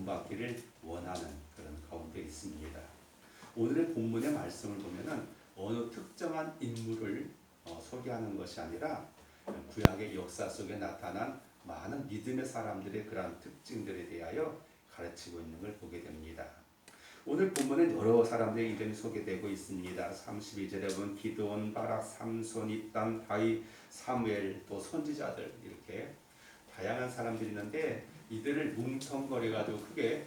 구원받기를 원하는 그런 가운데 있습니다. 오늘의 본문의 말씀을 보면은 어느 특정한 인물을 소개하는 것이 아니라 구약의 역사 속에 나타난 많은 믿음의 사람들의 그러한 특징들에 대하여 가르치고 있는 걸 보게 됩니다. 오늘 본문은 여러 사람들의 이름이 소개되고 있습니다. 32절에 보면 기드온, 바락, 삼손, 입단, 다윗, 사무엘, 또 선지자들 이렇게 다양한 사람들이 있는데 이들을 뭉텅거려가지고 크게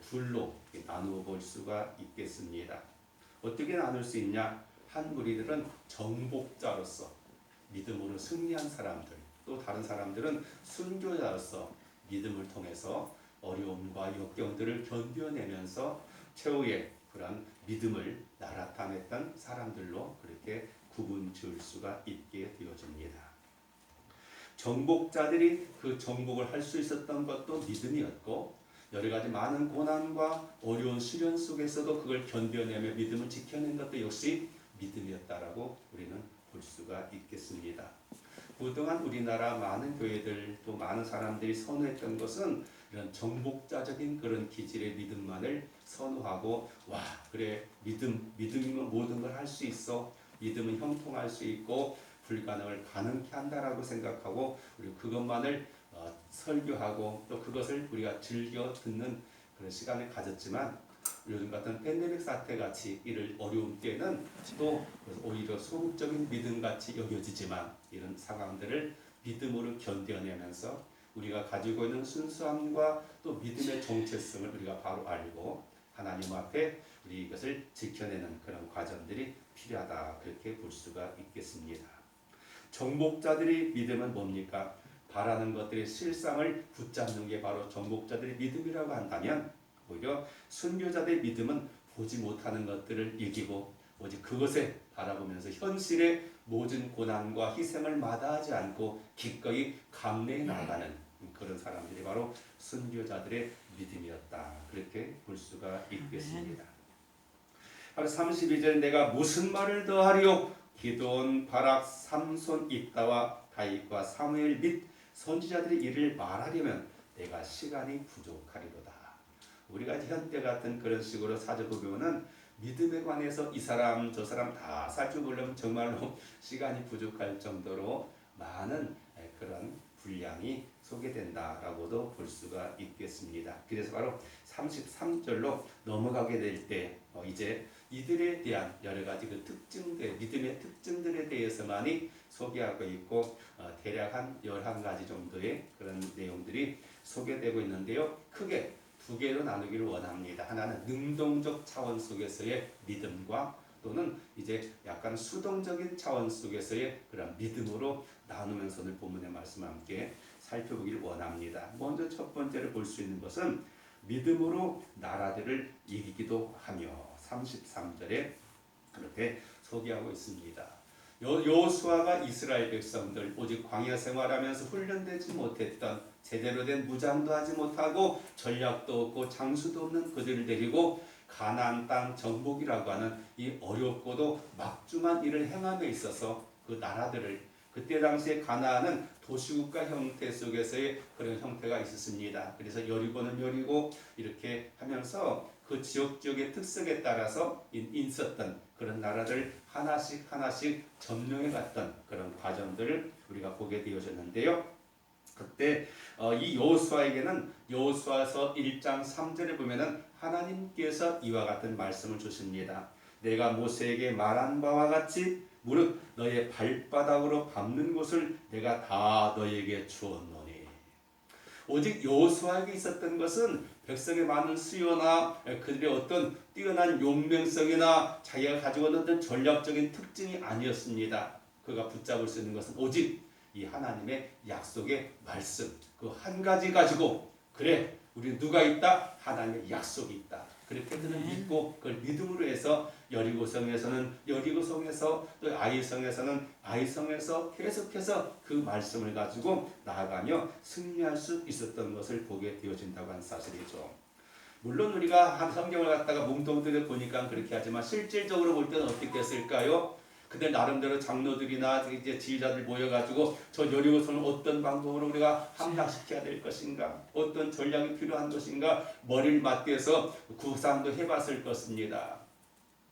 둘로 나누어 볼 수가 있겠습니다. 어떻게 나눌 수 있냐? 한 무리들은 정복자로서 믿음으로 승리한 사람들, 또 다른 사람들은 순교자로서 믿음을 통해서 어려움과 역경들을 견뎌내면서 최후의 그런 믿음을 나타냈던 사람들로 그렇게 구분 지을 수가 있게 되어집니다. 정복자들이 그 정복을 할 수 있었던 것도 믿음이었고 여러 가지 많은 고난과 어려운 시련 속에서도 그걸 견뎌내며 믿음을 지켜낸 것도 역시 믿음이었다라고 우리는 볼 수가 있겠습니다. 그동안 우리나라 많은 교회들 또 많은 사람들이 선호했던 것은 이런 정복자적인 그런 기질의 믿음만을 선호하고 와 그래 믿음이면 모든 걸 할 수 있어 믿음은 형통할 수 있고 불가능을 가능케 한다라고 생각하고 우리 그것만을 설교하고 또 그것을 우리가 즐겨 듣는 그런 시간을 가졌지만 요즘 같은 팬데믹 사태 같이 이를 어려운 때는 또 오히려 소극적인 믿음 같이 여겨지지만 이런 상황들을 믿음으로 견뎌내면서 우리가 가지고 있는 순수함과 또 믿음의 정체성을 우리가 바로 알고 하나님 앞에 우리 이것을 지켜내는 그런 과정들이 필요하다 그렇게 볼 수가 있겠습니다. 정복자들이 믿음은 뭡니까? 바라는 것들의 실상을 붙잡는 게 바로 정복자들의 믿음이라고 한다면 오히려 순교자들의 믿음은 보지 못하는 것들을 이기고 오직 그것에 바라보면서 현실의 모든 고난과 희생을 마다하지 않고 기꺼이 감내해 나가는 그런 사람들이 바로 순교자들의 믿음이었다. 그렇게 볼 수가 있겠습니다. 32절 내가 무슨 말을 더하리요? 기드온, 바락, 삼손, 입다와 다윗과 사무엘 및 선지자들의 일을 말하려면 내가 시간이 부족하리로다. 우리가 현대 같은 그런 식으로 살펴보면은 믿음에 관해서 이 사람 저 사람 다 살펴보려면 정말로 시간이 부족할 정도로 많은 그런 분량이 소개된다라고도 볼 수가 있겠습니다. 그래서 바로 33절로 넘어가게 될 때 이제 이들에 대한 여러 가지 그 특징들, 믿음의 특징들에 대해서만이 소개하고 있고 대략 한 11가지 정도의 그런 내용들이 소개되고 있는데요. 크게 두 개로 나누기를 원합니다. 하나는 능동적 차원 속에서의 믿음과 또는 이제 약간 수동적인 차원 속에서의 그런 믿음으로 나누면서 오늘 본문의 말씀과 함께 살펴보기를 원합니다. 먼저 첫 번째로 볼 수 있는 것은 믿음으로 나라들을 이기기도 하며 33절에 그렇게 소개하고 있습니다. 여호수아가 이스라엘 백성들 오직 광야 생활하면서 훈련되지 못했던 제대로 된 무장도 하지 못하고 전략도 없고 장수도 없는 그들을 데리고 가나안 땅 정복이라고 하는 이 어렵고도 막중한 일을 행함에 있어서 그 나라들을 그때 당시에 가나안은 도시국가 형태 속에서의 그런 형태가 있었습니다. 그래서 여리고는 여리고 이렇게 하면서 그 지역의 특색에 따라서 있었던 그런 나라를 하나씩 점령해 갔던 그런 과정들을 우리가 보게 되어졌는데요. 그때 이 여호수아에게는 여호수아서 1장 3절에 보면은 하나님께서 이와 같은 말씀을 주십니다. 내가 모세에게 말한 바와 같이 무릇 너의 발바닥으로 밟는 곳을 내가 다 너에게 주었노니. 오직 여호수아에게 있었던 것은 백성의 많은 수요나 그들의 어떤 뛰어난 용맹성이나 자기가 가지고 있는 어떤 전략적인 특징이 아니었습니다. 그가 붙잡을 수 있는 것은 오직 이 하나님의 약속의 말씀 그 한 가지 가지고 그래 우리 누가 있다? 하나님의 약속이 있다. 그렇게 그는 믿고 그걸 믿음으로 해서 여리고성에서는 여리고성에서 또 아이성에서는 아이성에서 계속해서 그 말씀을 가지고 나아가며 승리할 수 있었던 것을 보게 되어진다고 하는 사실이죠. 물론 우리가 한 성경을 갖다가 뭉뚱그려 보니까 그렇게 하지만 실질적으로 볼 때는 어떻게 했을까요? 근데 나름대로 장로들이나 이제 지휘자들 모여가지고 저 여리고성을 어떤 방법으로 우리가 함락시켜야 될 것인가, 어떤 전략이 필요한 것인가 머리를 맞대서 구상도 해봤을 것입니다.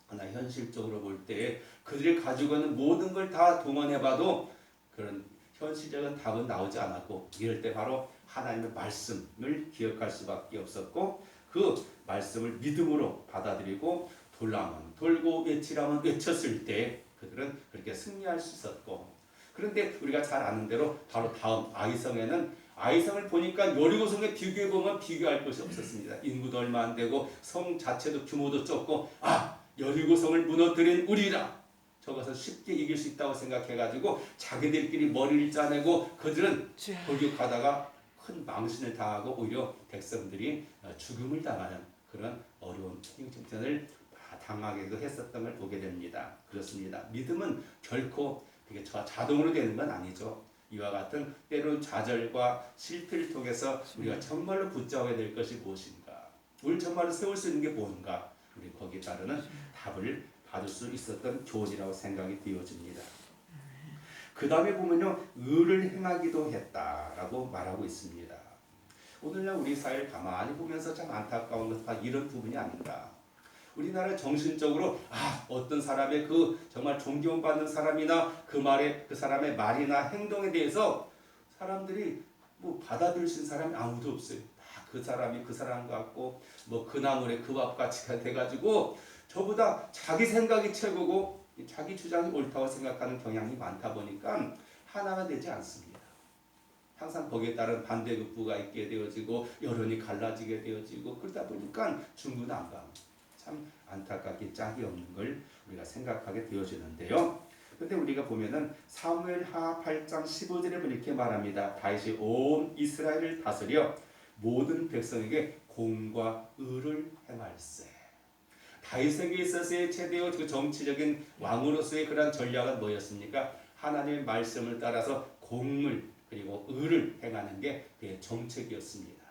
그러나 현실적으로 볼 때 그들이 가지고 있는 모든 걸 다 동원해봐도 그런 현실적인 답은 나오지 않았고, 이럴 때 바로 하나님의 말씀을 기억할 수밖에 없었고, 그 말씀을 믿음으로 받아들이고 돌라면 돌고 외치라면 외쳤을 때 그들은 그렇게 승리할 수 있었고, 그런데 우리가 잘 아는 대로 바로 다음 아이성에는, 아이성을 보니까 여리고성에 비교해보면 비교할 것이 없었습니다. 인구도 얼마 안 되고 성 자체도 규모도 적고, 여리고성을 무너뜨린 우리라, 저것을 쉽게 이길 수 있다고 생각해가지고 자기들끼리 머리를 짜내고 그들은 돌격하다가 큰 망신을 당하고 오히려 백성들이 죽음을 당하는 그런 어려운 형편을 당하기도 했었던 걸 보게 됩니다. 그렇습니다. 믿음은 결코 그게 자동으로 되는 건 아니죠. 이와 같은 때로는 좌절과 실패를 통해서 우리가 정말로 붙잡아야 될 것이 무엇인가, 우리 정말로 세울 수 있는 게 뭔가, 우리 거기에 따르는 답을 받을 수 있었던 교훈이라고 생각이 되어집니다. 그 다음에 보면요, 의를 행하기도 했다라고 말하고 있습니다. 오늘날 우리 사회를 가만히 보면서 참 안타까운 것은 바로 이런 부분이 아닌가. 우리나라 정신적으로 어떤 사람의 그 정말 존경받는 사람이나 그 말에 그 사람의 말이나 행동에 대해서 사람들이 뭐 받아들일 수 있는 사람이 아무도 없어요. 다 그 사람이 그 사람 같고 뭐 그 나물에 그 밥같이 돼가지고 저보다 자기 생각이 최고고 자기 주장이 옳다고 생각하는 경향이 많다 보니까 하나가 되지 않습니다. 항상 거기에 따른 반대급부가 있게 되어지고 여론이 갈라지게 되어지고, 그러다 보니까 중구난방, 참 안타깝게 짝이 없는 걸 우리가 생각하게 되어지는데요. 근데 우리가 보면은 사무엘하 8장 15절에 보면 이렇게 말합니다. 다윗이 온 이스라엘을 다스려 모든 백성에게 공과 의를 행할세. 다윗에게 있어서의 최대의 그 정치적인 왕으로서의 그런 전략은 뭐였습니까? 하나님의 말씀을 따라서 공을 그리고 의를 행하는 게 그의 정책이었습니다.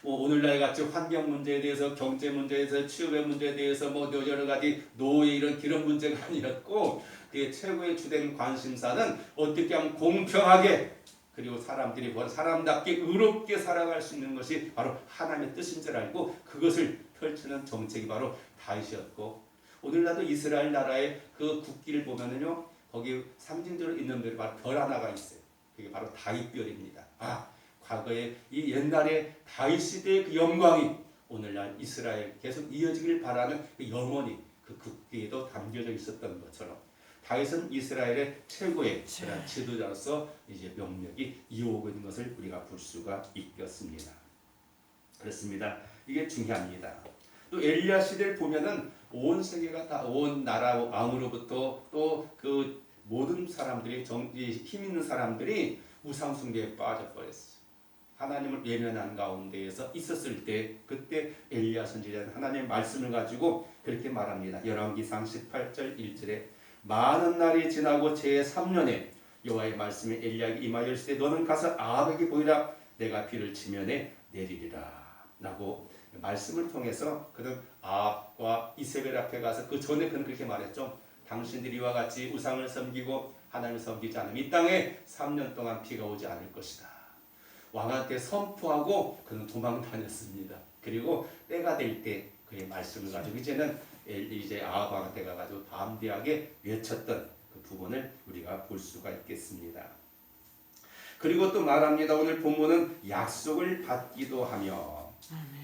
오늘날 같이 환경 문제에 대해서, 경제 문제에 대해서, 취업의 문제에 대해서 여러 가지 노예 이런 그런 문제가 아니었고, 그의 최고의 주된 관심사는 어떻게 하면 공평하게 그리고 사람들이 사람답게 의롭게 살아갈 수 있는 것이 바로 하나님의 뜻인 줄 알고 그것을 펼치는 정책이 바로 다윗이었고, 오늘날도 이스라엘 나라의 그 국기를 보면은요, 거기 상징적으로 있는 별이 바로 별 하나가 있어요. 그게 바로 다윗별입니다. 과거에 이 옛날에 다윗 시대의 그 영광이 오늘날 이스라엘 계속 이어지길 바라는 그 영혼이 그 국기에도 담겨져 있었던 것처럼 다윗은 이스라엘의 최고의 그런 지도자로서 이제 명맥이 이어오고 있는 것을 우리가 볼 수가 있겠습니다. 그렇습니다. 이게 중요합니다. 또 엘리야 시대를 보면은 온 세계가 다, 온 나라 왕으로부터 또 그 모든 사람들이 힘 있는 사람들이 우상 숭배에 빠져버렸어요. 하나님을 외면한 가운데에서 있었을 때, 그때 엘리야 선지자는 하나님의 말씀을 가지고 그렇게 말합니다. 열왕기상 18절 1절에 많은 날이 지나고 제3년에 여호와의 말씀이 엘리야에게 임하였을 때 너는 가서 아합에게 보이라. 내가 비를 지면에 내리리라 라고 말씀을 통해서 그는 아합과 이세벨 앞에 가서, 그 전에 그는 그렇게 말했죠. 당신들이 이와 같이 우상을 섬기고 하나님을 섬기지 않으면 이 땅에 3년 동안 비가 오지 않을 것이다. 왕한테 선포하고 그는 도망 다녔습니다. 그리고 때가 될 때 그의 말씀을 가지고 이제는 이제 아합 왕한테 가가지고 담대하게 외쳤던 그 부분을 우리가 볼 수가 있겠습니다. 그리고 또 말합니다. 오늘 본문은 약속을 받기도 하며,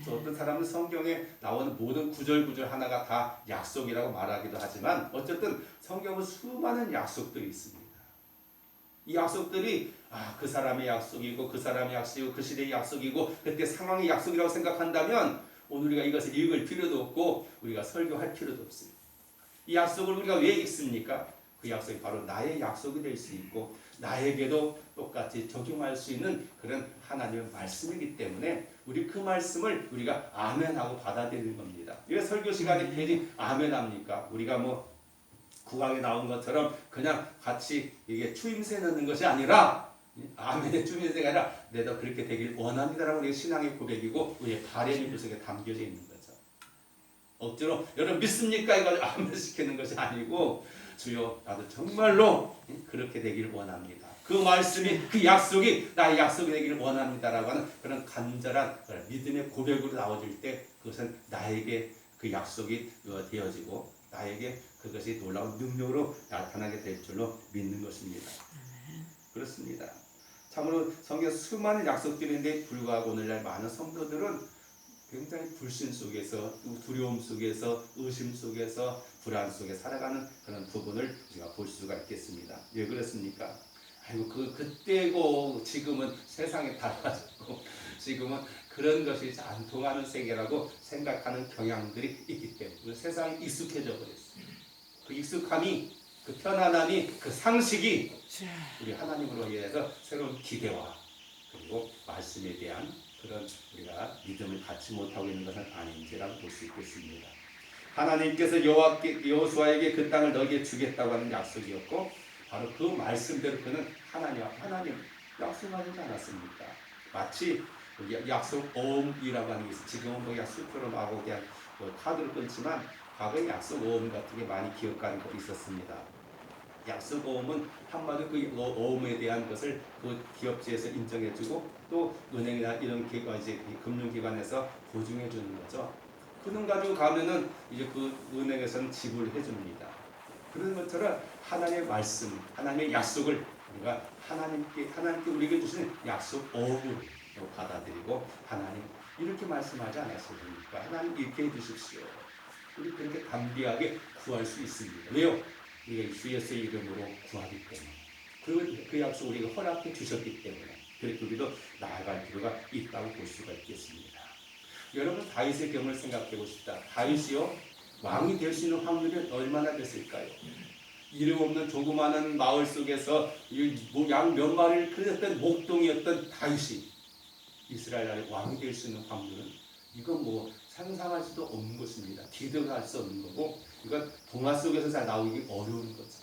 또 어떤 사람은 성경에 나오는 모든 구절 하나가 다 약속이라고 말하기도 하지만 어쨌든 성경은 수많은 약속들이 있습니다. 이 약속들이 그 사람의 약속이고 그 사람의 약속이고 그 시대의 약속이고 그때 상황의 약속이라고 생각한다면 오늘 우리가 이것을 읽을 필요도 없고 우리가 설교할 필요도 없어요. 이 약속을 우리가 왜 읽습니까? 그 약속이 바로 나의 약속이 될 수 있고 나에게도 똑같이 적용할 수 있는 그런 하나님의 말씀이기 때문에 우리 그 말씀을 우리가 아멘하고 받아들이는 겁니다. 왜 설교 시간에 괜히 아멘합니까? 우리가 국왕에 나온 것처럼 그냥 같이 이게 추임새 넣는 것이 아니라, 아멘의 추임새가 아니라 내가 그렇게 되길 원합니다라고 우리의 신앙의 고백이고 우리의 바램이 그 속에 담겨져 있는 거죠. 억지로 여러분 믿습니까? 이걸 아멘 시키는 것이 아니고 주여 나도 정말로 그렇게 되기를 원합니다. 그 말씀이 그 약속이 나의 약속이 되기를 원합니다라고 하는 그런 간절한 믿음의 고백으로 나와질 때 그것은 나에게 그 약속이 되어지고 나에게 그것이 놀라운 능력으로 나타나게 될 줄로 믿는 것입니다. 그렇습니다. 참으로 성경 수많은 약속들인데 불구하고 오늘날 많은 성도들은 굉장히 불신 속에서 두려움 속에서 의심 속에서 불안 속에 살아가는 그런 부분을 우리가 볼 수가 있겠습니다. 왜 그렇습니까? 아이고 그때고 지금은 세상이 달라졌고 지금은 그런 것이 안 통하는 세계라고 생각하는 경향들이 있기 때문에 세상이 익숙해져 버렸어요. 그 익숙함이 그 편안함이 그 상식이 우리 하나님으로 인해서 새로운 기대와 그리고 말씀에 대한 그런 우리가 믿음을 갖지 못하고 있는 것은 아닌지라고 볼 수 있겠습니다. 하나님께서 여호수아에게 그 땅을 너에게 주겠다고 하는 약속이었고 바로 그 말씀대로 그는 하나님 약속하지 않았습니까? 마치 약속 어음이라고 하는 게 있어요. 지금은 뭐 약속표로 하고 그냥 카드로 끊지만 과거에 약속 어음 같은 게 많이 기억하는 거 있었습니다. 약속 어음은 한마디로 그 어음에 대한 것을 그 기업체에서 인정해주고 또 은행이나 이런 이제 금융기관에서 보증해 주는 거죠. 그돈 가지고 가면은 이제 그 은행에서는 지불해 줍니다. 그런 것처럼 하나님의 말씀, 하나님의 약속을 우리가 하나님께 우리에게 주시는 약속 어음을 받아들이고 하나님 이렇게 말씀하지 않았습니까? 하나님 이렇게 해주십시오. 우리 그렇게 담대하게 구할 수 있습니다. 왜요? 우리가 주 예수의 이름으로 구하기 때문에 그 약속 우리가 허락해 주셨기 때문에 그렇게 우리도 나아갈 필요가 있다고 볼 수가 있겠습니다. 여러분 다윗의 경우를 생각해 보십시다. 다윗이요 왕이 될 수 있는 확률이 얼마나 됐을까요? 이름 없는 조그마한 마을 속에서 양 몇 마리를 크렸던 목동이었던 다윗이 이스라엘 나라의 왕이 될 수 있는 확률은 이건 뭐 상상할 수도 없는 것입니다. 기대할 수 없는 거고 이건 동화 속에서 잘 나오기 어려운 거죠.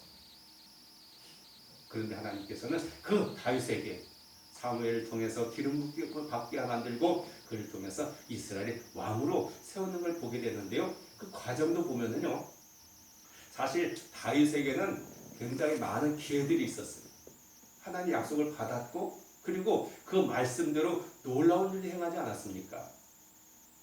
그런데 하나님께서는 그 다윗에게 사무엘을 통해서 기름 붓게 받게 만들고 그를 통해서 이스라엘의 왕으로 세우는 걸 보게 되는데요. 그 과정도 보면은요. 사실 다윗에게는 굉장히 많은 기회들이 있었어요. 하나님의 약속을 받았고 그리고 그 말씀대로 놀라운 일을 행하지 않았습니까?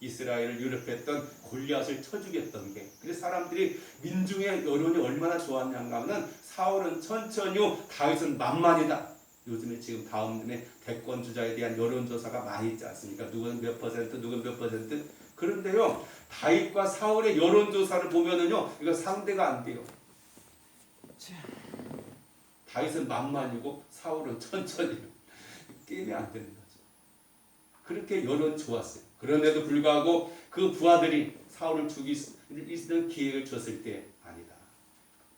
이스라엘을 유력했던 골리앗을 쳐 죽였던 게 그래서 사람들이 민중의 여론이 얼마나 좋았는가 하면 사울은 천천히 다윗은 만만이다. 요즘에 지금 다음에 대권 주자에 대한 여론조사가 많이 있지 않습니까? 누구는 몇 퍼센트 누구는 몇 퍼센트 그런데요 다윗과 사울의 여론조사를 보면은요 이거 상대가 안 돼요. 다윗은 만만이고 사울은 천천히 게임이 안 되는 거죠. 그렇게 여론 좋았어요. 그런데도 불구하고 그 부하들이 사울을 죽이는 기회를 줬을 때 아니다.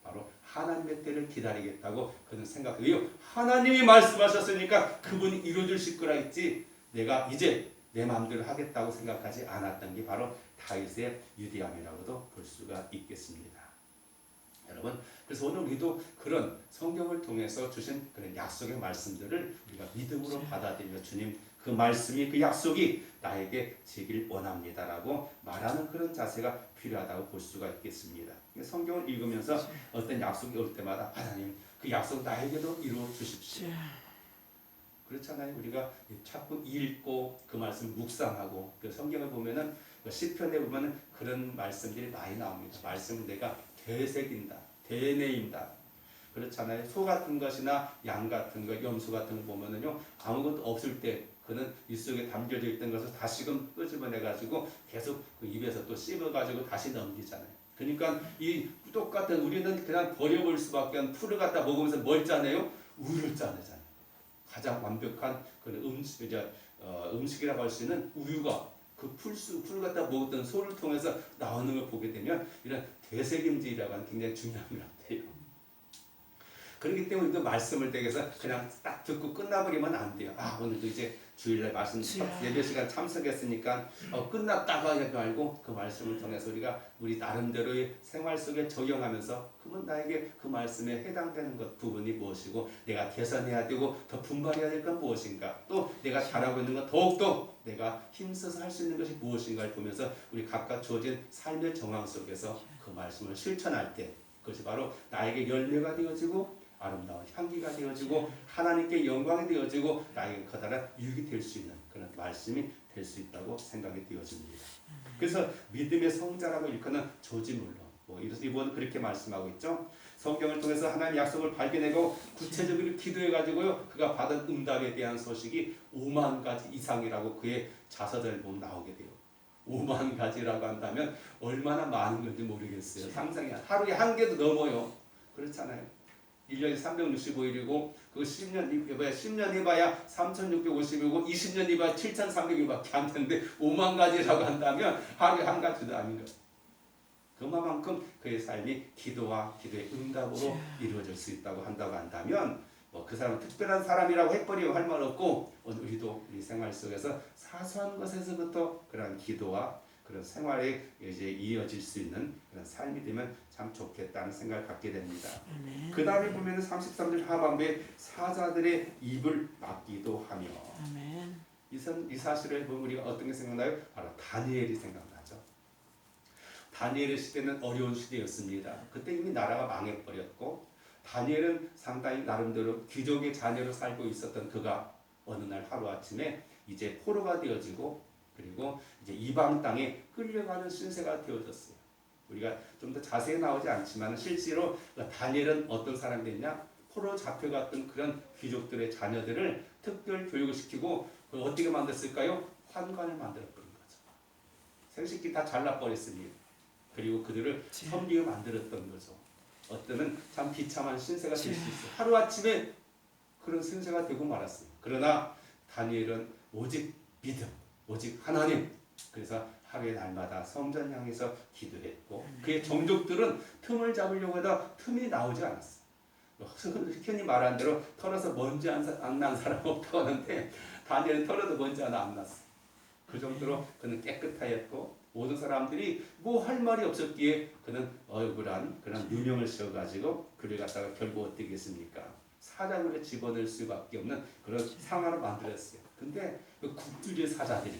바로 하나님의 때를 기다리겠다고 그는 생각해요. 하나님이 말씀하셨으니까 그분이 이루어주실 거라 했지 내가 이제 내 마음대로 하겠다고 생각하지 않았던 게 바로 다윗의 유대함이라고도 볼 수가 있겠습니다. 여러분 그래서 오늘 우리도 그런 성경을 통해서 주신 그런 약속의 말씀들을 우리가 믿음으로 받아들여 주님 그 말씀이 그 약속이 나에게 지길 원합니다라고 말하는 그런 자세가 필요하다고 볼 수가 있겠습니다. 성경을 읽으면서 어떤 약속이 올 때마다 하나님 그 약속 나에게도 이루어 주십시오. 그렇잖아요. 우리가 자꾸 읽고 그 말씀 묵상하고 그 성경을 보면은 시편에 보면은 그런 말씀들이 많이 나옵니다. 말씀을 내가 되새긴다, 되뇌인다. 그렇잖아요. 소 같은 것이나 양 같은 것, 염소 같은 거 보면은요 아무것도 없을 때 그는 입 속에 담겨져 있던 것을 다시금 끄집어내 가지고 계속 그 입에서 또 씹어 가지고 다시 넘기잖아요. 그러니까 이 똑같은 우리는 그냥 버려볼 수밖에 없는 풀을 갖다 먹으면서 뭘 짜내요? 우유를 짜내잖아요. 가장 완벽한 그런 음식이라고 할 수 있는 우유가 그 풀을 갖다 먹었던 소를 통해서 나오는 걸 보게 되면 이런 되새김질이라고 하는 굉장히 중요한 것 같아요. 그렇기 때문에 그 말씀을 댁에서 그냥 딱 듣고 끝나버리면 안 돼요. 아 오늘도 이제 주일날 말씀 예배 시간 참석했으니까 끝났다고 하지 말고 그 말씀을 통해서 우리가 우리 나름대로의 생활 속에 적용하면서 그러면 나에게 그 말씀에 해당되는 것 부분이 무엇이고 내가 개선해야 되고 더 분발해야 될 건 무엇인가 또 내가 잘하고 있는 것 더욱더 내가 힘써서 할 수 있는 것이 무엇인가를 보면서 우리 각각 주어진 삶의 정황 속에서 그 말씀을 실천할 때 그것이 바로 나에게 열매가 되어지고 아름다운 향기가 되어지고 하나님께 영광이 되어지고 나에게 커다란 유익이 될 수 있는 그런 말씀이 될 수 있다고 생각이 되어집니다. 그래서 믿음의 성자라고 일컫는 조지 물러 이번 그렇게 말씀하고 있죠. 성경을 통해서 하나님의 약속을 발견하고 구체적으로 기도해가지고요 그가 받은 응답에 대한 소식이 5만 가지 이상이라고 그의 자서전을 보면 나오게 돼요. 5만 가지라고 한다면 얼마나 많은 건지 모르겠어요. 상상이 하루에 한 개도 넘어요. 그렇잖아요. 1년이 365일이고 그 10년 해봐야 3650이고 20년 해봐야 7300일밖에 안 되는데 5만 가지라고 한다면 하루에 한 가지도 아닌 거예요. 그만큼 그의 삶이 기도와 기도의 응답으로 이루어질 수 있다고 한다면 그 사람은 특별한 사람이라고 해버리고 할 말 없고 우리도 우리 생활 속에서 사소한 것에서부터 그런 기도와 그런 생활에 이제 이어질 수 있는 그런 삶이 되면 참 좋겠다는 생각을 갖게 됩니다. 그 다음에 보면 33절 하반부에 사자들의 입을 막기도 하며 이 사실을 보면 우리가 어떤 게 생각나요? 바로 다니엘이 생각나죠. 다니엘의 시대는 어려운 시대였습니다. 그때 이미 나라가 망해버렸고 다니엘은 상당히 나름대로 귀족의 자녀로 살고 있었던 그가 어느 날 하루아침에 이제 포로가 되어지고 그리고 이제 이방 땅에 끌려가는 신세가 되어졌어요. 우리가 좀 더 자세히 나오지 않지만 실제로 다니엘은 어떤 사람이 됐냐? 포로 잡혀갔던 그런 귀족들의 자녀들을 특별 교육을 시키고 그걸 어떻게 만들었을까요? 환관을 만들어버린 거죠. 생식기 다 잘라버렸습니다. 그리고 그들을 섬기게 만들었던 거죠. 어떤 참 비참한 신세가 될 수 있어요. 하루아침에 그런 신세가 되고 말았어요. 그러나 다니엘은 오직 믿음, 오직 하나님. 그래서 하루에 날마다 성전 향해서 기도했고 그의 종족들은 틈을 잡으려고 하다 틈이 나오지 않았어요. 흔히 말한 대로 털어서 먼지 안 난 사람 없다고 하는데 다니엘은 털어도 먼지 하나 안 났어요. 그 정도로 그는 깨끗하였고 모든 사람들이 뭐 할 말이 없었기에 그는 억울한 그런 누명을 씌워가지고 그를 갖다가 결국 어떻게 했습니까? 사장으로 집어넣을 수밖에 없는 그런 상황을 만들었어요. 근데 그 국주의 사자들이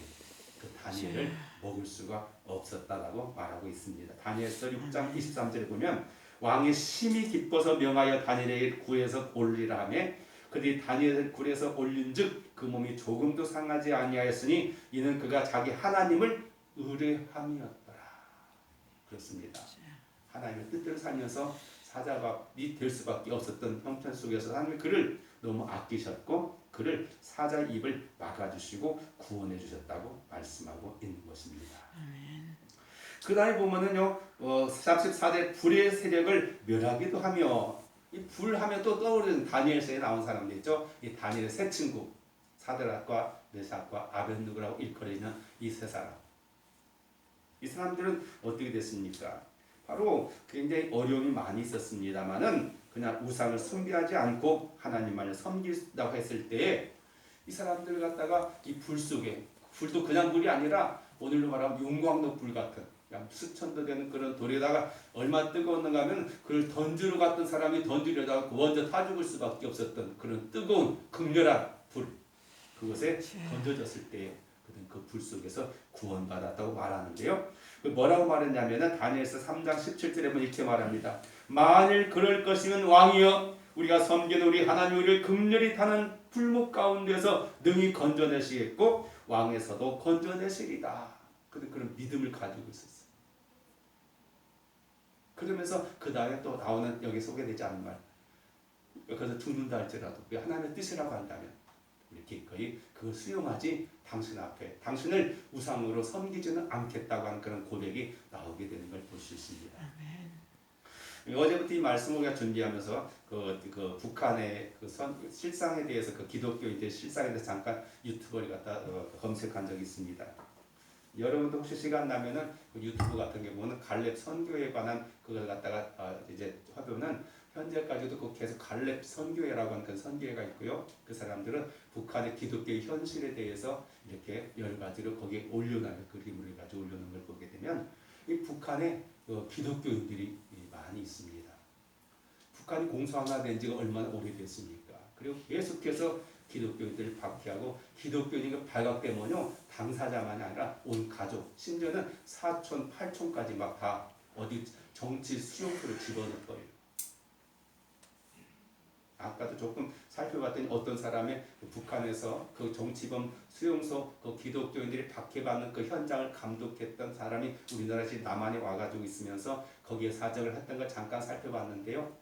그 다니엘을 먹을 수가 없었다라고 말하고 있습니다. 다니엘서 6장 23절에 보면 왕이 심히 기뻐서 명하여 다니엘에게 굴에서 올리라 하며 그들이 다니엘을 굴에서 올린즉 그 몸이 조금도 상하지 아니하였으니 이는 그가 자기 하나님을 의뢰함이었더라. 그렇습니다. 하나님의 뜻대로 살면서 사자가 될 수밖에 없었던 형편 속에서 하나님이 그를 너무 아끼셨고 그를 사자 입을 막아주시고 구원해 주셨다고 말씀하고 있는 것입니다. 그 다음에 보면은요 34대 불의 세력을 멸하기도 하며 이 불하면 또 떠오르는 다니엘서에 나온 사람들 있죠. 이 다니엘의 세 친구 사드락과 메삭과 아벳느고라고 일컬어지는 이 세 사람. 이 사람들은 어떻게 됐습니까? 바로 굉장히 어려움이 많이 있었습니다만은 그냥 우상을 숭배하지 않고 하나님만을 섬긴다고 했을 때에 이 사람들 갖다가 이 불 속에 불도 그냥 불이 아니라 오늘로 말하면 용광로 불 같은 수천도 되는 그런 돌에다가 얼마나 뜨거웠는가 하면 그걸 던지러 갔던 사람이 던지려다가 먼저 타 죽을 수밖에 없었던 그런 뜨거운 극렬한 불 그것에 던져졌을 때 그 불 속에서 구원받았다고 말하는데요. 뭐라고 말했냐면은 다니엘서 3장 17절에 보면 이렇게 말합니다. 만일 그럴 것이면 왕이여 우리가 섬기는 우리 하나님 우리를 극렬히 타는 불목 가운데서 능히 건져내시겠고 왕에서도 건져내시리다. 그런 믿음을 가지고 있었어요. 그러면서 그 다음에 또 나오는 여기 소개되지 않은 말 그래서 죽는다 할지라도 하나님의 뜻이라고 한다면 우리 기꺼이 그걸 수용하지 당신 앞에 당신을 우상으로 섬기지는 않겠다고 하는 그런 고백이 나오게 되는 걸 볼 수 있습니다. 어제부터 이 말씀을 우리가 준비하면서 그 북한의 그 실상에 대해서 그 기독교인들 실상에 대해서 잠깐 유튜브를 갖다 검색한 적이 있습니다. 여러분도 혹시 시간 나면은 그 유튜브 같은 경우는 갈렙 선교에 관한 그걸 갖다가 이제 하면은 현재까지도 그 계속 갈렙 선교회라고 하는 그 선교회가 있고요. 그 사람들은 북한의 기독교의 현실에 대해서 이렇게 여러 가지로 거기에 올려놓은 그림을 가지고 올려놓은 걸 보게 되면 이 북한에 기독교인들이 많이 있습니다. 북한이 공산화된 지가 얼마나 오래됐습니까? 그리고 계속해서 기독교인들을 박해하고 기독교인이 발각되면요 당사자만이 아니라 온 가족 심지어는 사촌, 팔촌까지 막 다 어디 정치 수용소를 집어넣어버려요. 아까도 조금 살펴봤더니 어떤 사람의 북한에서 그 정치범 수용소 그 기독교인들이 박해받는 그 현장을 감독했던 사람이 우리나라 시 남한에 와가지고 있으면서 거기에 사정을 했던 걸 잠깐 살펴봤는데요.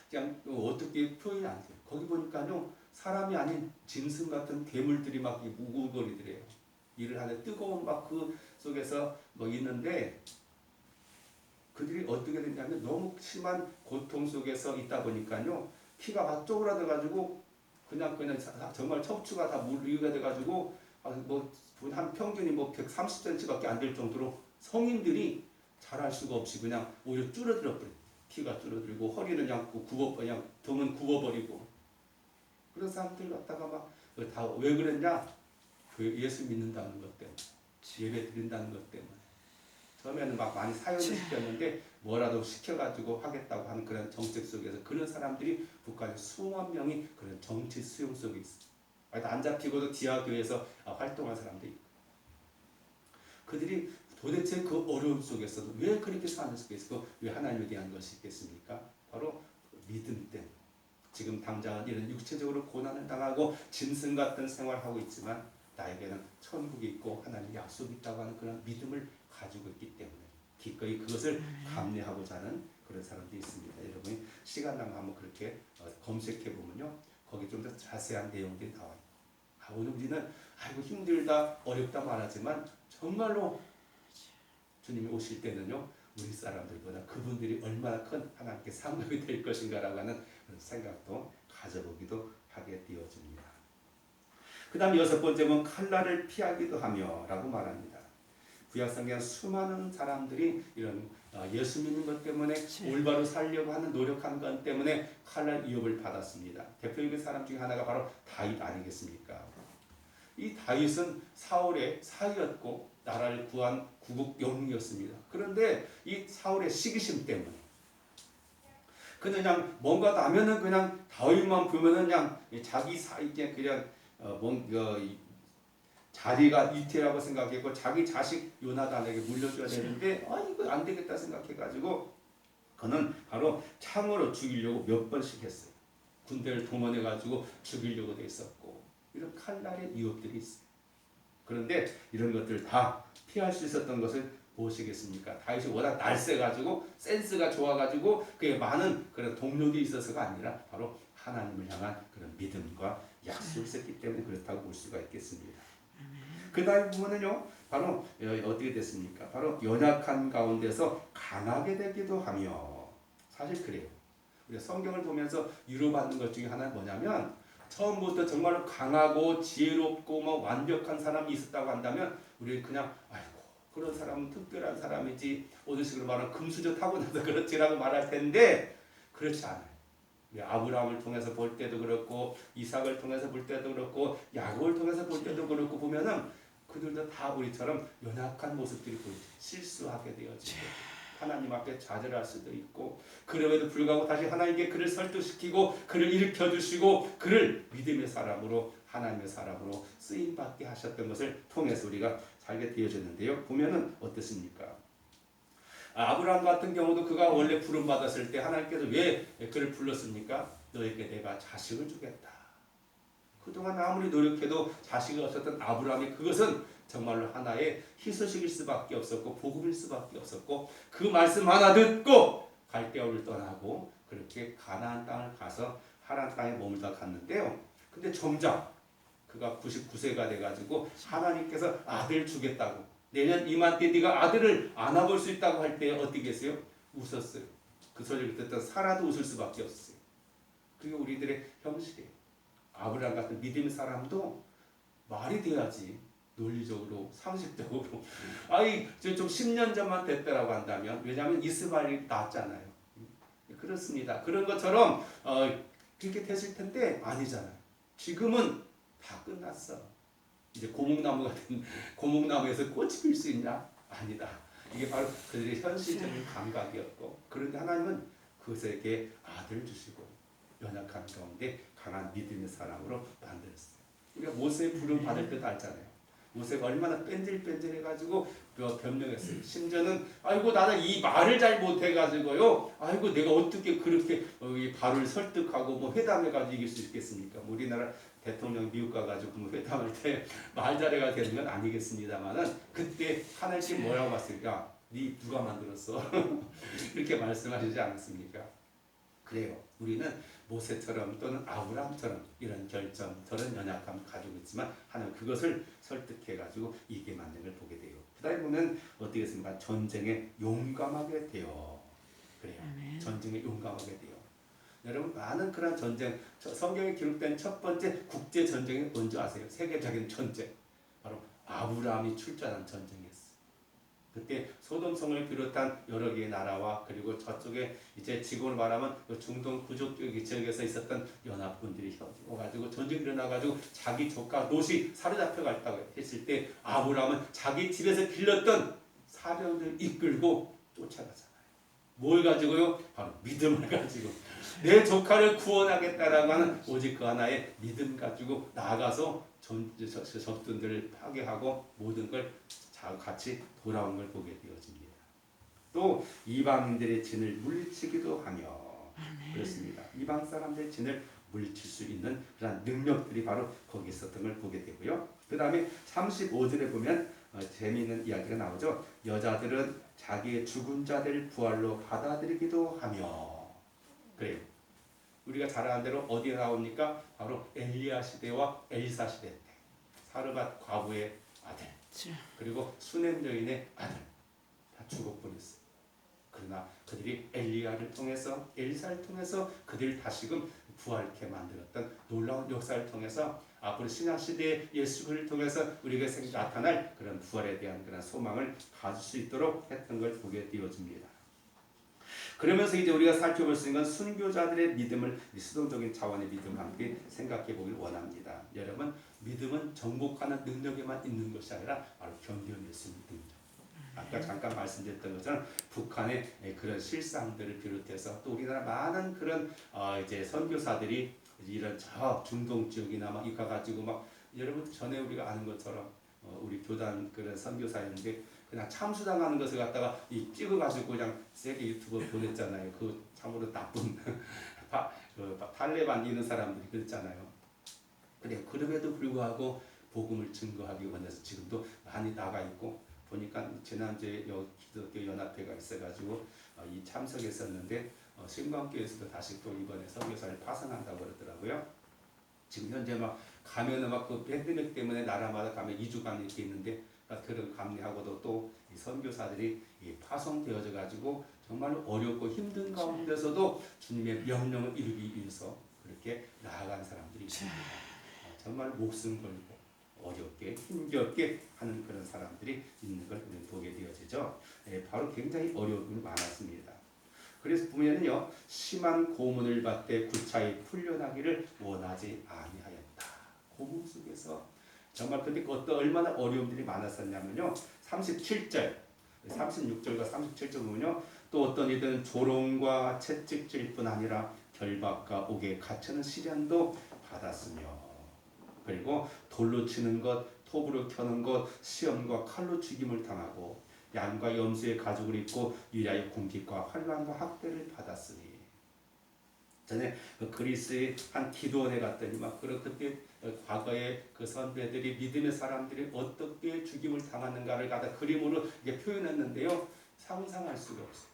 그냥 어떻게 표현이 안 돼요. 거기 보니까요 사람이 아닌 짐승 같은 괴물들이 막 우글거리더래요. 일을 하는 뜨거운 막 그 속에서 뭐 있는데 그들이 어떻게 됐냐면 너무 심한 고통 속에서 있다 보니까요 피가 막 쪼그라들어가지고 그냥 정말 척추가 다 물리가 돼가지고 뭐한 평균이 뭐 130cm밖에 안 될 정도로 성인들이 자랄 수가 없이 그냥 오히려 줄어들어 버려. 피가 줄어들고 허리는 그냥 등은 굽어버리고 그런 사람들 갖다가 막 다 왜 그랬냐? 예수 믿는다는 것 때문에 예배 드린다는 것 때문에 처음에는 막 많이 사연을 시켰는데 뭐라도 시켜가지고 하겠다고 하는 그런 정책 속에서 그런 사람들이 북한에 수만 명이 그런 정치 수용 속에 있어요. 안 잡히고도 지하교회에서 활동한 사람들이 있고 그들이 도대체 그 어려움 속에서도 왜 그렇게 사는 속에 있고 왜 하나님에 대한 것이 있겠습니까? 바로 믿음 때문에 지금 당장은 이런 육체적으로 고난을 당하고 짐승 같은 생활을 하고 있지만 나에게는 천국이 있고 하나님의 약속이 있다고 하는 그런 믿음을 가지고 있기 때문에 기꺼이 그것을 감내하고자 하는 그런 사람들이 있습니다. 여러분이 시간 나면 한번 그렇게 검색해 보면요 거기 좀 더 자세한 내용들이 나와요. 오늘 우리는 아이고 힘들다 어렵다 말하지만 정말로 주님이 오실 때는요 우리 사람들보다 그분들이 얼마나 큰 하나님께 상급이 될 것인가라고 하는 생각도 가져보기도 하게 되어집니다. 그 다음 6번째는 칼날을 피하기도 하며 라고 말합니다. 구약성경 수많은 사람들이 이런 예수 믿는 것 때문에 올바로 살려고 하는 노력한 것 때문에 칼날 위협을 받았습니다. 대표적인 사람 중에 하나가 바로 다윗 아니겠습니까? 이 다윗은 사울의 사위였고 나라를 구한 구국 영웅이었습니다. 그런데 이 사울의 시기심 때문에 그냥 뭔가 나면은 그냥 다윗만 보면은 그냥 자기 사이에 그냥 자리가 이태라고 생각했고 자기 자식 요나단에게 물려줘야 되는데 이거 안 되겠다 생각해가지고 그는 바로 창으로 죽이려고 몇 번씩 했어요. 군대를 동원해가지고 죽이려고 돼 있었고 이런 칼날의 위협들이 있어요. 그런데 이런 것들 다 피할 수 있었던 것을 무엇이겠습니까? 다윗이 워낙 날쌔가지고 센스가 좋아가지고 그에 많은 그런 동료들이 있어서가 아니라 바로 하나님을 향한 그런 믿음과 약속이 있었기 때문에 그렇다고 볼 수가 있겠습니다. 그 다음 부분은요 바로 어떻게 됐습니까? 바로 연약한 가운데서 강하게 되기도 하며 사실 그래요. 우리가 성경을 보면서 위로받는 것 중에 하나는 뭐냐면 처음부터 정말로 강하고 지혜롭고 완벽한 사람이 있었다고 한다면 우리는 그냥 아이고 그런 사람은 특별한 사람이지 오늘식으로 말하면 금수저 타고나서 그렇지라고 말할 텐데 그렇지 않아요. 아브라함을 통해서 볼 때도 그렇고 이삭을 통해서 볼 때도 그렇고 야곱을 통해서 볼 때도 그렇고 보면은 그들도 다 우리처럼 연약한 모습들이 보이죠. 실수하게 되어지고 하나님 앞에 좌절할 수도 있고 그럼에도 불구하고 다시 하나님께 그를 설득시키고 그를 일으켜주시고 그를 믿음의 사람으로 하나님의 사람으로 쓰임받게 하셨던 것을 통해서 우리가 살게 되어졌는데요. 보면은 어떻습니까? 아브라함 같은 경우도 그가 원래 부름받았을 때 하나님께서 왜 그를 불렀습니까? 너에게 내가 자식을 주겠다. 그동안 아무리 노력해도 자식이 없었던 아브라함이 그것은 정말로 하나의 희소식일 수밖에 없었고 복음일 수밖에 없었고 그 말씀 하나 듣고 갈대아우를 떠나고 그렇게 가나안 땅을 가서 하나님 땅에 머물다 갔는데요. 근데 정작 그가 99세가 돼가지고 하나님께서 아들 주겠다고 내년 이맘때 네가 아들을 안아볼 수 있다고 할 때 어떻게 했어요? 웃었어요. 그 소리를 듣던 사라도 웃을 수밖에 없었어요. 그게 우리들의 형식이에요. 아브라함 같은 믿음의 사람도 말이 돼야지 논리적으로 상식적으로 좀 10년 전만 됐다라고 한다면 왜냐하면 이스마엘이 낳았잖아요. 그렇습니다. 그런 것처럼 그렇게 됐을 텐데 아니잖아요. 지금은 다 끝났어. 이제 고목나무 같은 고목나무에서 꽃이 필 수 있냐? 아니다. 이게 바로 그들의 현실적인 감각이었고 그런데 하나님은 그것에게 아들 주시고 연약한 가운데 강한 믿음의 사람으로 만들었어요. 우리가 모세의 부름 받을 때도 알잖아요. 모세가 얼마나 뺀질뺀질해가지고 변명했어요. 심지어는 아이고 나는 이 말을 잘 못해가지고요. 아이고 내가 어떻게 그렇게 이 바로를 설득하고 뭐 회담해가지고 이길 수 있겠습니까? 뭐 우리나라 대통령 미국 가가지고 뭐 회담할 때 말 잘해가 되는 건 아니겠습니다만은 그때 하나님께 뭐라고 봤을까? 네 누가 만들었어? 이렇게 말씀하시지 않았습니까? 그래요. 우리는 모세처럼 또는 아브라함처럼 이런 결정, 저런 연약함을 가지고 있지만 하나님 그것을 설득해가지고 이기게 만든 걸 보게 돼요. 그 다음에 보면 어떻게 됐습니까? 전쟁에 용감하게 돼요. 그래요. 전쟁에 용감하게 돼요. 여러분 많은 그런 전쟁, 성경에 기록된 첫 번째 국제 전쟁이 뭔지 아세요? 세계적인 전쟁. 바로 아브라함이 출전한 전쟁이었어요. 그때 소돔성을 비롯한 여러 개의 나라와 그리고 저쪽에 이제 지금으로 말하면 중동 부족 지역에서 있었던 연합군들이 혀가지고 전쟁이 일어나가지고 자기 조카 롯이 사로잡혀갔다고 했을 때 아브라함은 자기 집에서 길렀던 사병들 이끌고 쫓아가잖아요. 뭘 가지고요? 바로 믿음을 가지고 내 조카를 구원하겠다라고 하는 오직 그 하나의 믿음 가지고 나아가서 적군들을 파괴하고 모든 걸 같이 돌아온 걸 보게 되어집니다. 또 이방인들의 진을 물리치기도 하며 그렇습니다. 이방 사람들의 진을 물리칠 수 있는 그런 능력들이 바로 거기 있었던 걸 보게 되고요. 그 다음에 35절에 보면 재미있는 이야기가 나오죠. 여자들은 자기의 죽은 자들 부활로 받아들이기도 하며 그래요. 우리가 잘 아는 대로 어디에 나옵니까? 바로 엘리야 시대와 엘리사 시대 때 사르밧 과부의 아들 그리고 수넴 여인의 아들 다 죽어버렸어요. 그러나 그들이 엘리야를 통해서 엘리사를 통해서 그들을 다시금 부활케 만들었던 놀라운 역사를 통해서 앞으로 신약 시대의 예수를 통해서 우리에게 나타날 그런 부활에 대한 그런 소망을 가질 수 있도록 했던 걸 보게 되어집니다. 그러면서 이제 우리가 살펴볼 수 있는 건 순교자들의 믿음을 수동적인 차원의 믿음을 함께 생각해 보길 원합니다. 여러분 믿음은 정복하는 능력에만 있는 것이 아니라 바로 견뎌낼 수 있는 능력. 아까 잠깐 말씀드렸던 것처럼 북한의 그런 실상들을 비롯해서 또 우리나라 많은 그런 이제 선교사들이 이런 저 중동 지역이나 막 이가 가지고 막 여러분 전에 우리가 아는 것처럼 우리 교단 그런 선교사였는데 그냥 참수당하는 것을 갖다가 찍어가지고 그냥 세계 유튜브에 보냈잖아요. 그 참으로 나쁜 탈레반 이런 사람들이 그랬잖아요. 그래 그럼에도 불구하고 복음을 증거하기 원해서 지금도 많이 나가 있고 보니까 지난주에 기독교 연합회가 있어가지고 이 참석했었는데 신광교에서도 다시 또 이번에 선교사를 파송한다고 그러더라고요. 지금 현재 막 가면은 막 그 팬데믹 때문에 나라마다 가면 2주간 이렇게 있는데 그런 감리하고도 또 이 선교사들이 파송되어져 가지고 정말 어렵고 힘든 가운데서도 주님의 명령을 이루기 위해서 그렇게 나아간 사람들이 있습니다. 정말 목숨 걸고 어렵게 힘겹게 하는 그런 사람들이 있는 걸 보게 되어지죠. 바로 굉장히 어려움이 많았습니다. 그래서 보면은요 심한 고문을 받되 구차히 풀려나기를 원하지 아니하였다. 고문 속에서 정말 근데 어떤 얼마나 어려움들이 많았었냐면요 37절, 36절과 37절 보면요 또 어떤 이들은 조롱과 채찍질뿐 아니라 결박과 옥에 갇히는 시련도 받았으며 그리고 돌로 치는 것, 톱으로 켜는 것, 시험과 칼로 죽임을 당하고 양과 염소의 가죽을 입고 유리아의 궁핍과 환난과 학대를 받았으니 전에 그 그리스의 한 기도원에 갔더니 막 그때 과거의 그 선배들이 믿음의 사람들이 어떻게 죽임을 당하는가를 갖다 그림으로 이게 표현했는데요 상상할 수가 없어요.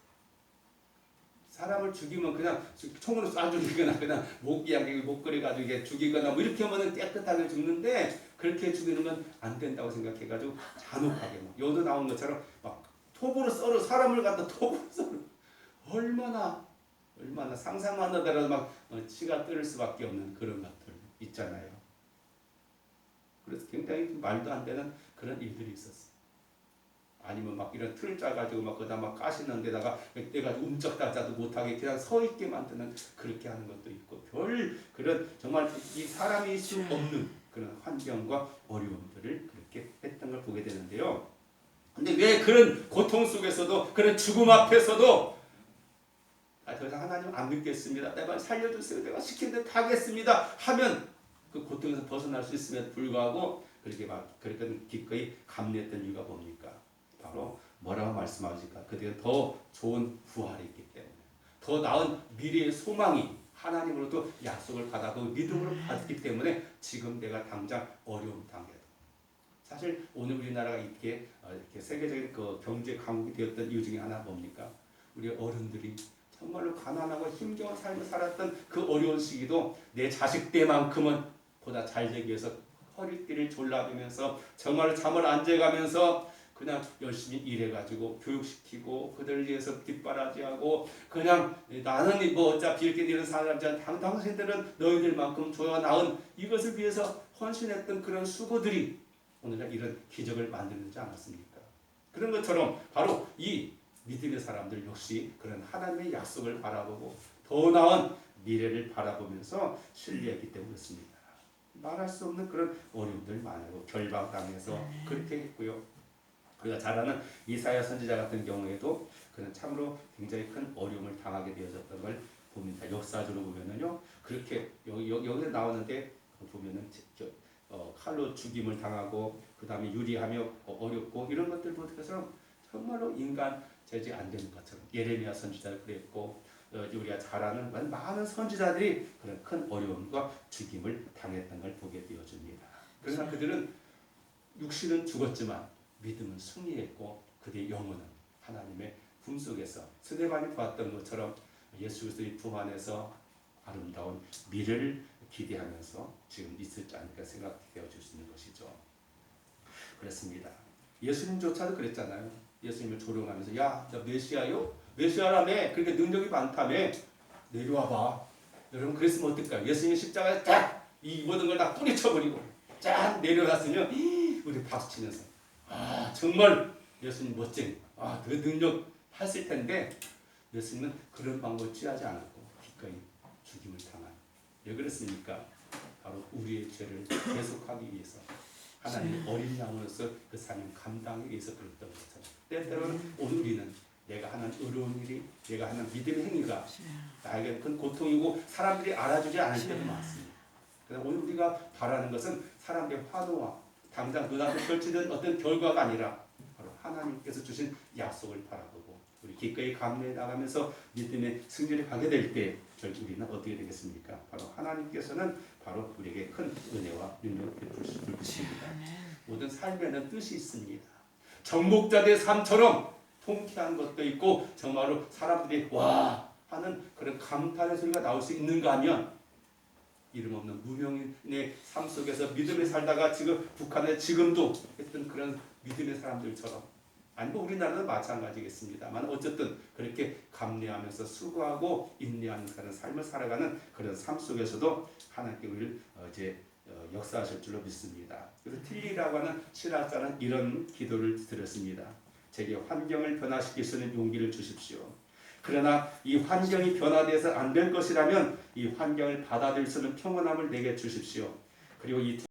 사람을 죽이면 그냥 총으로 쏴 죽이거나 그냥 목걸이 가지고 이게 죽이거나 뭐 이렇게 하면 깨끗하게 죽는데 그렇게 죽이는 건 안 된다고 생각해가지고 잔혹하게 막 여도 나온 것처럼 막 톱으로 썰어 사람을 갖다 톱으로 썰어 얼마나 상상만 하더라도 막 치가 뜰 수밖에 없는 그런 것들 있잖아요. 그래서 굉장히 말도 안 되는 그런 일들이 있었어요. 아니면 막 이런 틀을 짜가지고 막 거기다 막 까시는 데다가 내가지고 움쩍다자도 못하게 그냥 서 있게 만드는 그렇게 하는 것도 있고 별 그런 정말 이 사람이 있을 수 없는 그런 환경과 어려움들을 그렇게 했던 걸 보게 되는데요. 근데 왜 그런 고통 속에서도 그런 죽음 앞에서도 더 이상 하나님 안 믿겠습니다. 내가 살려주세요. 내가 시킨 대로 하겠습니다. 하면 그 고통에서 벗어날 수 있음에도 불구하고 그렇게 기꺼이 감내했던 이유가 뭡니까? 바로 뭐라고 말씀하실까? 그들은 더 좋은 부활이 있기 때문에, 더 나은 미래의 소망이 하나님으로부터 약속을 받아도 믿음으로 받기 때문에 지금 내가 당장 어려움 당해도, 사실 오늘 우리나라가 이렇게 세계적인 그 경제 강국이 되었던 이유 중에 하나 뭡니까? 우리 어른들이 정말로 가난하고 힘겨운 삶을 살았던 그 어려운 시기도 내 자식 때만큼은 보다 잘 되기 위해서 허리띠를 졸라매면서 정말 잠을 안 재가면서 그냥 열심히 일해가지고 교육시키고 그들을 위해서 뒷바라지하고, 그냥 나는 뭐 어차피 이렇게 되는 사람들, 당신들은 너희들만큼 좋아 나은 이것을 위해서 헌신했던 그런 수고들이 오늘날 이런 기적을 만들지 않았습니까? 그런 것처럼 바로 이 믿음의 사람들 역시 그런 하나님의 약속을 바라보고 더 나은 미래를 바라보면서 신뢰했기 때문이었습니다. 말할 수 없는 그런 어려움들 많고 결박당해서 그렇게 했고요. 우리가 잘 아는 이사야 선지자 같은 경우에도 그는 참으로 굉장히 큰 어려움을 당하게 되어졌던 걸 봅니다. 역사적으로 보면은요, 그렇게 여기에 나오는데 보면은 칼로 죽임을 당하고 그 다음에 유리하며 어렵고 이런 것들 보는 것처럼 정말로 인간 제지 안 되는 것처럼 예레미야 선지자도 그랬고, 우리가 잘 아는 많은 선지자들이 그런 큰 어려움과 죽임을 당했던 걸 보게 되어집니다. 그러나 그들은 육신은 죽었지만 믿음은 승리했고 그들의 영혼은 하나님의 품속에서 스데반이 보았던 것처럼 예수 그리스도의 품 안에서 아름다운 미래를 기대하면서 지금 있을지 않을까 생각되어질 수 있는 것이죠. 그렇습니다. 예수님조차도 그랬잖아요. 예수님을 조롱하면서 야, 너 메시아요? 메시아라며? 그렇게 능력이 많다며? 내려와봐. 여러분 그랬으면 어떨까요? 예수님이 십자가에 딱 이 모든 걸 다 뿌리쳐버리고 쫙 내려놨으면 우리 박수치면서 아 정말 예수님 멋진 그 능력 했을 텐데, 예수님은 그런 방법을 취하지 않았고 기꺼이 죽임을 당한. 왜 그랬습니까? 바로 우리의 죄를 계속하기 위해서, 하나님의 어린 양으로서 그 삶을 감당하기 위해서 그랬던 것처럼, 때때로는 오늘 우리는 내가 하는 의로운 일이, 내가 하는 믿음의 행위가 나에게 큰 고통이고 사람들이 알아주지 않을 때도 많습니다. 그래서 오늘 우리가 바라는 것은 사람들의 환호와 당장 눈앞에 펼치는 어떤 결과가 아니라 바로 하나님께서 주신 약속을 바라보고 우리 기꺼이 감내해 나가면서 믿음의 승리를 가게 될 때 결국 우리는 어떻게 되겠습니까? 바로 하나님께서는 바로 우리에게 큰 은혜와 능력을 베풀 것입니다. 모든 삶에는 뜻이 있습니다. 정복자들의 삶처럼 통쾌한 것도 있고 정말로 사람들이 와 하는 그런 감탄의 소리가 나올 수 있는가 하면, 이름 없는 무명인의 삶 속에서 믿음에 살다가 지금 북한에 지금도 했던 그런 믿음의 사람들처럼, 아니면 우리나라도 마찬가지겠습니다만 어쨌든 그렇게 감내하면서 수고하고 인내하는 그런 삶을 살아가는 그런 삶 속에서도 하나님께 우리를 역사하실 줄로 믿습니다. 그래서 틸리라고 하는 신학자는 이런 기도를 드렸습니다. 제게 환경을 변화시킬 수 있는 용기를 주십시오. 그러나 이 환경이 변화되어서 안 될 것이라면 이 환경을 받아들일 수 있는 평온함을 내게 주십시오. 그리고 이